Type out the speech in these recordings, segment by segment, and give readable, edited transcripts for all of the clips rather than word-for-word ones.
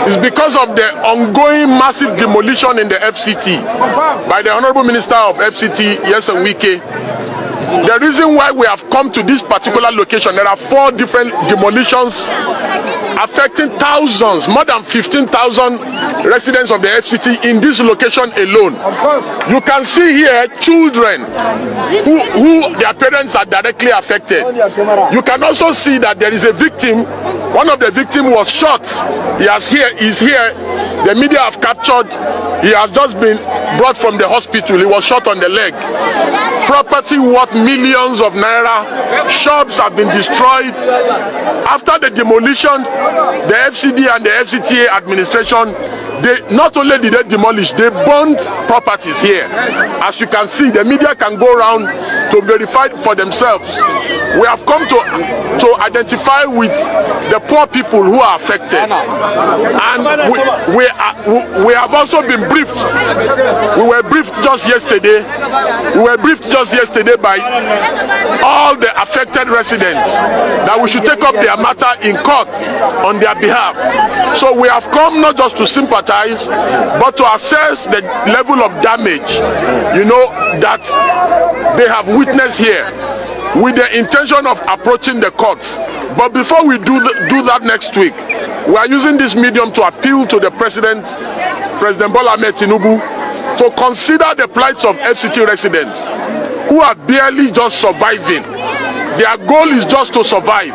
It's because of the ongoing massive demolition in the FCT by the Honorable Minister of FCT, Wike. The reason why we have come to this particular location, there are 4 different demolitions affecting thousands, more than 15,000 residents of the FCT in this location alone. You can see here children who their parents are directly affected. You can also see that there is a victim. One of the victims was shot. He's here. The media have captured. He has just been brought from the hospital. He was shot on the leg. Property worth millions of naira. Shops have been destroyed. After the demolition, the FCD and the FCTA administration, they not only did they demolish, they burned properties here. As you can see, the media can go around to verify for themselves. We have come to identify with the poor people who are affected, and we have also been briefed. We were briefed just yesterday. By all the affected residents that we should take up their matter in court on their behalf. So we have come not just to sympathize, but to assess the level of damage, that they have witnessed here, with the intention of approaching the courts. But before we do that next week, we are using this medium to appeal to the President Bola Ahmed Tinubu, to consider the plights of FCT residents who are barely just surviving. Their goal is just to survive.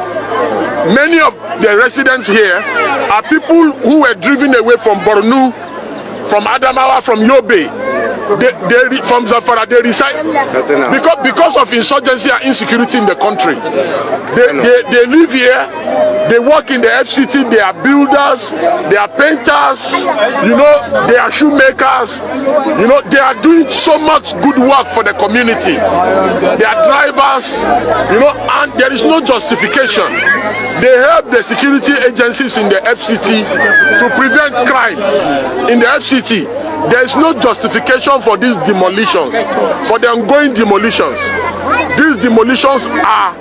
Many of the residents here are people who were driven away from Borno, from Adamawa, from Yobe. From Zamfara, they reside because of insurgency and insecurity in the country. They live here, they work in the FCT, they are builders, they are painters, they are shoemakers, they are doing so much good work for the community. They are drivers, and there is no justification. They help the security agencies in the FCT to prevent crime in the FCT. There is no justification for these demolitions, for the ongoing demolitions. These demolitions are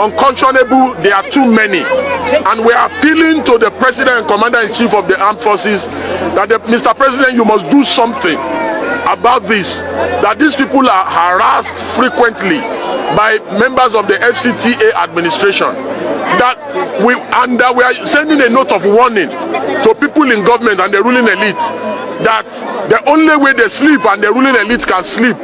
unconscionable. They are too many, and we are appealing to the President and Commander-in-Chief of the Armed Forces that, Mr. President, you must do something about this. That these people are harassed frequently by members of the FCTA administration. That we are sending a note of warning to people in government and the ruling elite, that the only way they sleep and the ruling elite can sleep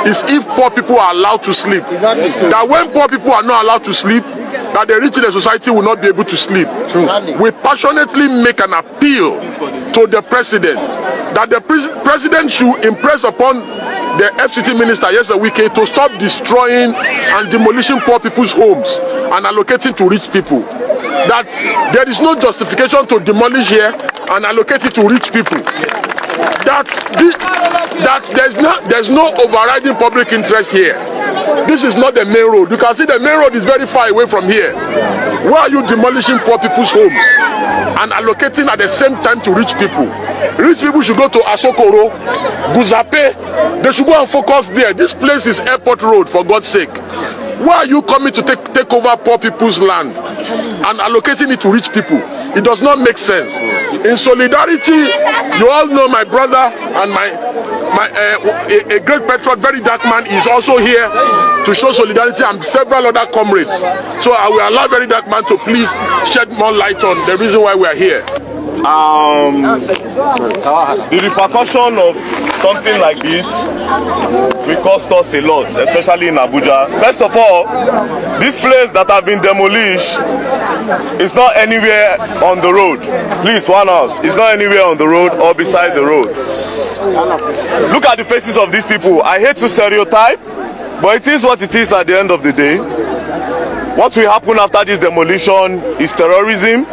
is if poor people are allowed to sleep. Exactly. That when poor people are not allowed to sleep, that the rich in the society will not be able to sleep. True. We passionately make an appeal to the President that the President should impress upon the FCT Minister, Wike, to stop destroying and demolishing poor people's homes and allocating to rich people. That there is no justification to demolish here and allocate it to rich people. That there's no overriding public interest here. This is not the main road. You can see the main road is very far away from here. Why are you demolishing poor people's homes and allocating at the same time to rich people? Rich people should go to Asokoro, Guzape. They should go and focus there. This place is airport road, for God's sake. Why are you coming to take over poor people's land and allocating it to rich people? It does not make sense. In solidarity, you all know my brother and a great patriot, very dark man, is also here to show solidarity, and several other comrades. So I will allow very dark man to please shed more light on the reason why we are here. The repercussion of something like this will cost us a lot, especially in Abuja. First of all, this place that have been demolished is not anywhere on the road. Please, one house. It's not anywhere on the road or beside the road. Look at the faces of these people. I hate to stereotype, but it is what it is at the end of the day. What will happen after this demolition is terrorism,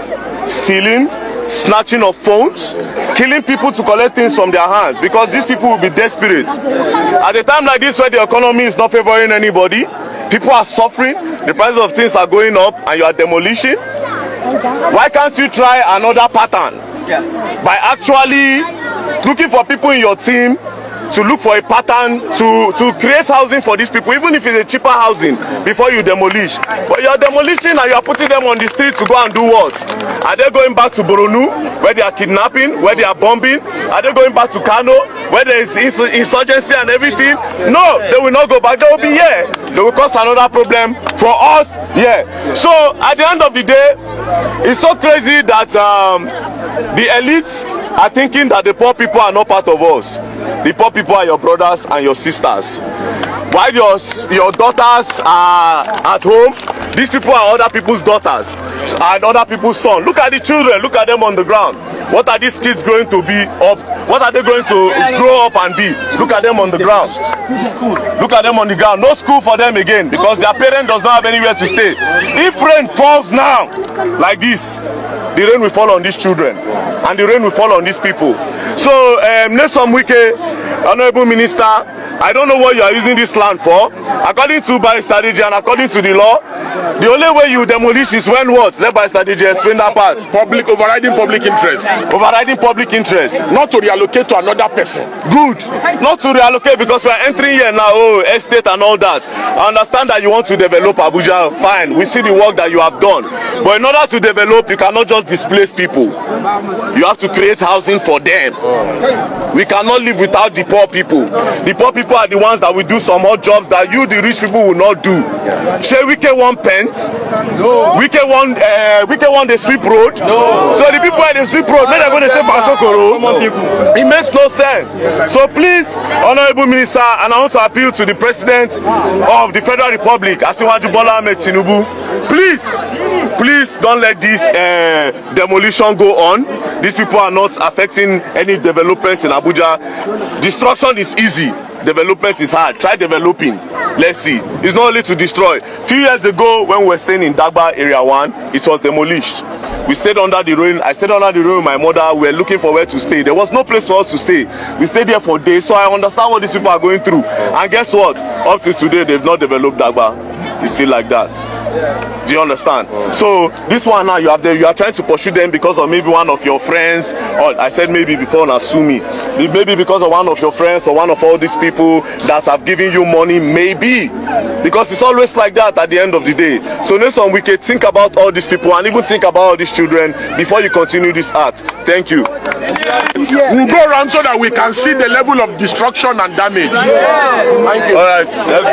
stealing, snatching of phones, killing people to collect things from their hands, because these people will be desperate. At a time like this, where the economy is not favoring anybody, people are suffering, the prices of things are going up, and you are demolishing. Why can't you try another pattern by actually looking for people in your team to look for a pattern to create housing for these people, even if it's a cheaper housing, before you demolish. But you're demolishing and you're putting them on the street to go and do what? Are they going back to Boronu, where they are kidnapping, where they are bombing? Are they going back to Kano, where there is insurgency and everything? No, they will not go back. They will be here. They will cause another problem for us here. So at the end of the day, it's so crazy that the elites are thinking that the poor people are not part of us. The poor people are your brothers and your sisters. While your daughters are at home, these people are other people's daughters and other people's sons. Look at the children, look at them on the ground. What are these kids going to be up? What are they going to grow up and be? Look at them on the ground. Look at them on the ground. No school for them again because their parent does not have anywhere to stay. If rain falls now like this, the rain will fall on these children and the rain will fall on these people. So Nyesom Wike, Honorable Minister, I don't know what you are using this land for. According to by strategy and according to the law, the only way you demolish is when what? Let by strategy explain that part. Overriding public interest. Overriding public interest. Not to reallocate to another person. Good. Not to reallocate because we are entering here now, estate and all that. I understand that you want to develop Abuja. Fine. We see the work that you have done. But in order to develop, you cannot just displace people. You have to create housing for them. We cannot live without the poor people. The poor people are the ones that will do some odd jobs that you, the rich people, will not do. Shey Wike want pens? No. Wike want the sweep road? No. So the people at the sweep road, when they're going to say Basokoro, it makes no sense. So please, Honorable Minister, and I want to appeal to the President of the Federal Republic, Adeyanju Bola Ahmed Tinubu, please don't let this demolition go on. These people are not affecting any development in Abuja. Destruction is easy. Development is hard. Try developing. Let's see. It's not only to destroy. Few years ago, when we were staying in Dagba Area 1, it was demolished. We stayed under the rain. I stayed under the rain with my mother. We were looking for where to stay. There was no place for us to stay. We stayed there for days. So I understand what these people are going through. And guess what? Up to today, they've not developed Dagba. It's still like that. Do you understand? So this one now you are trying to pursue them because of maybe one of your friends, or I said maybe before now sue me. Maybe because of one of your friends or one of all these people that have given you money, maybe. Because it's always like that at the end of the day. So Nyesom Wike, think about all these people and even think about all these children before you continue this act. Thank you. We'll go around so that we can see the level of destruction and damage. Thank you. All right, let's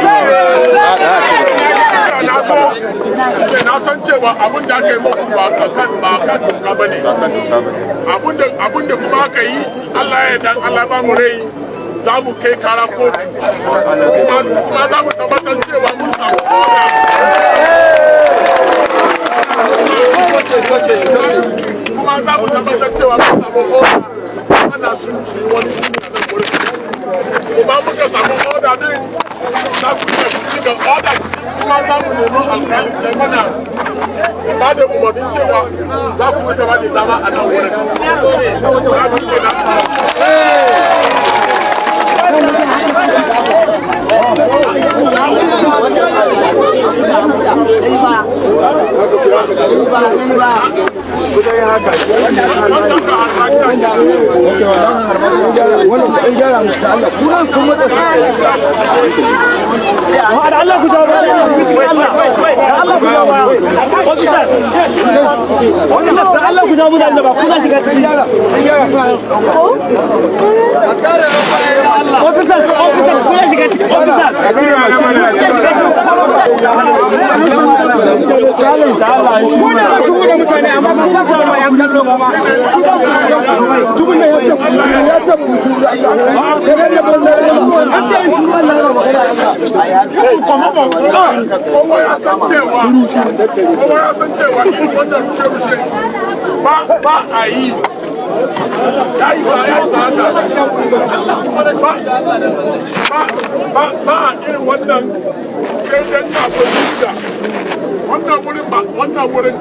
Wannan wurin ba wannan wurin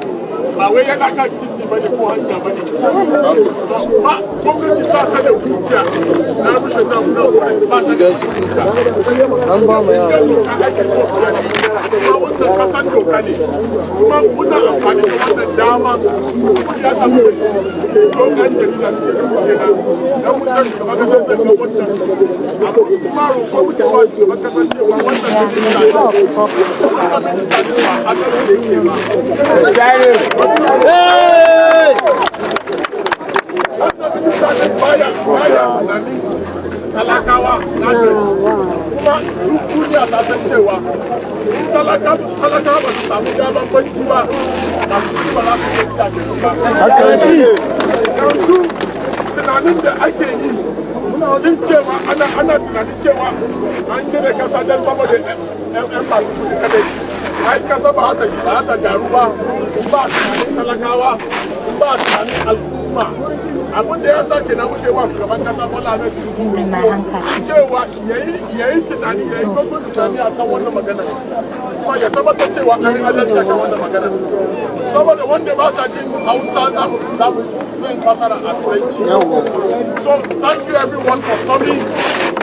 ba wai yana kan addini bane ko hanya bane ba gwamnati ta ta da kuciya na rushe ta mu ba ta da an ba mu yawa kuma wannan kasan doka ne kuma muna amfani da wannan dama ya samu da don an jarida ne na mutan da baka san da wannan kuma roƙo muke wa shugaban kasar cewa wannan talakawa na kuma duk duniya ta san cewa talakawa ba su samu damar banki ba ba su ba za su yi gidaje ba. Yanzu tunanin da ake yi sun cewa ana tunanin cewa an gina kasa don saboda yan masu kudi kadai. Ai kasa ba hata gyaru ba tunanin talakawa ba tunanin al'umma. Abin da ya sa ke na muke wa shugaban kasa Bola Ahmed Tinubu cewa yayi tunani yayi dogon tunani akan wannan magana kuma ya tabbatar cewa an adalci akan wannan magana saboda wanda ba sa jin Hausa za mu yin fasara a Turanci. So thank you everyone for coming.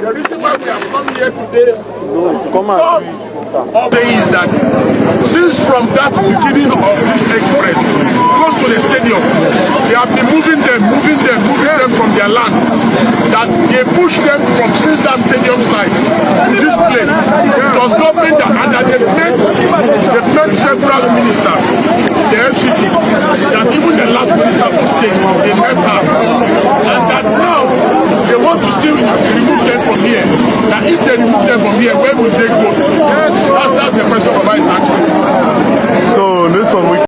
The reason why we have come here today because is that since from that beginning of this express close to the stadium, they have been moving them from their land. That they push them from since that stadium side to this place. It was government that they met several ministers, the FCT, that even the last minister of state, they met her, and that now they want to still remove them from here. That if they remove them from here, where will they go?